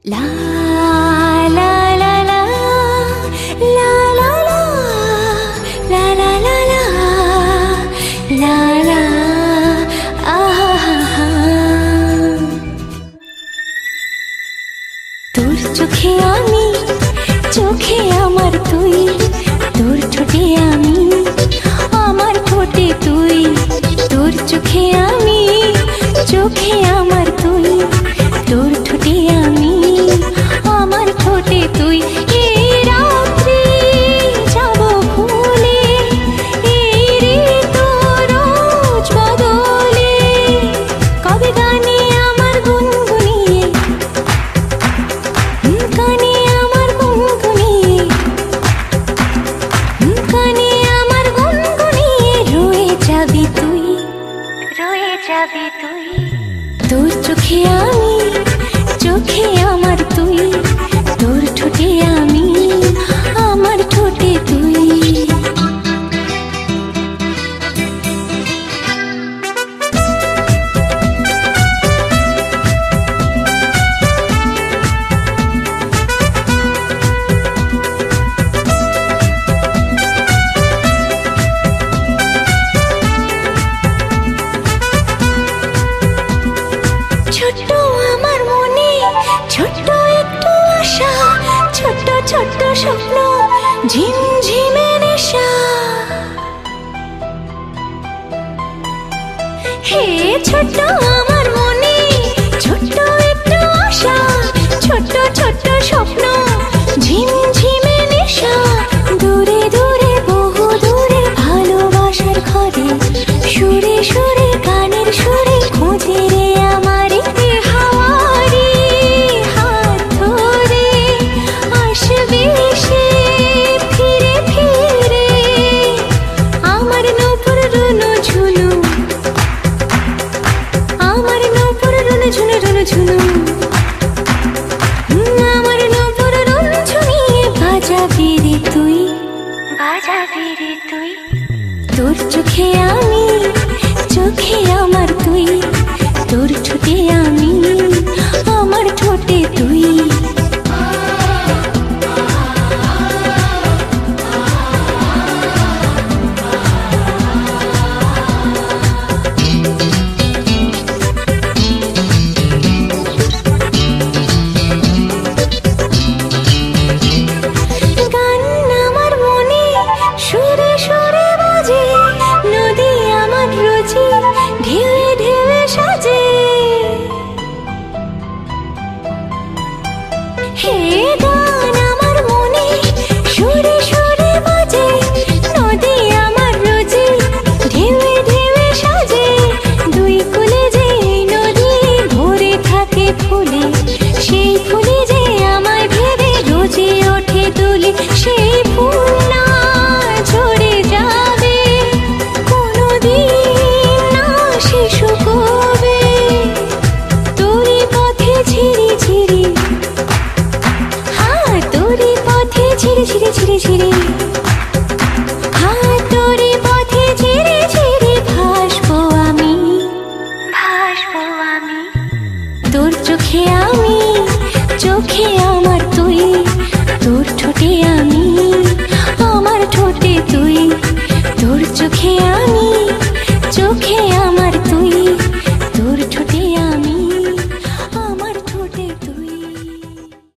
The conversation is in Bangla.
La la la la la la la la la la la la আহা তোর চোখে আমি চোখে আমার তুই তোর ঠোঁটে আমি আমার ঠোঁটে তুই তোর চোখে আমি চোখে আমার তুই তোর ঠোঁটে আমি আমার ঠোঁটে তুই এই রাত্রি যাব ভুলে এই ঋতু রোজ বদলে কবে গানে আমার গুনগুনিয়ে গানে আমার গুনগুনিয়ে গানে আমার গুনগুনিয়ে রয়ে যাবি তুই তোর চোখে আমি চোখে আমার তুই তোর ঠোঁটে আমি আমার ঠোঁটে তুই ছোট্ট আমার মনে ছোট্ট একটু আশা ছোট্ট ছোট্ট স্বপ্ন ঝিমঝিমে নেশা হে ছোট্ট আমার মনে ছোট্ট একটু আশা ছোট্ট ছোট্ট স্বপ্ন ঝিমঝিমে নেশা দূরে দূরে বহু দূরে ভালোবাসার ঘরে সুরে সুরে গানের সুরে খোঁজে রে আমার হাওয়ারে হাত ধরে আসবে সে ফিরে ফিরে আমার নূপুর রুনু ঝুনু আমার নূপুর রুনু ঝুনু রুনু ঝুনু আমার নূপুর রুনু ঝুনিয়ে বাজাবি রে তুই তোর চোখে আমি চোখে আমার তুই তোর ঠোঁটে আমি আমার ঠোঁটে তুই গান আমার মনে সুরে সুরে বাজে নদী আমার রুচি ঢেউয়ে ঢেউয়ে সাজে হে গান আমার মনে সুরে সুরে বাজে নদী আমার রুচি ঢেউয়ে ঢেউয়ে সাজে দুই কুলে যে নদী ভরে থাকে ফুলে সেই ফুলে যে আমায় ভেবে রোজে ওঠে তুলি সেই ফুল না ঝরে যাবে কোনোদিন না শেষ হবে তোরই পথে ঝিরি ঝিরি তোরই পথে ঝিরি ঝিরি ঝিরি ঝিরি তোরই পথে ঝিরি ঝিরি ভাসবো আমি তোর চোখে আমি চোখে আমার তুই তোর ঠোঁটে আমি আমার ঠোঁটে তুই তোর চোখে আমি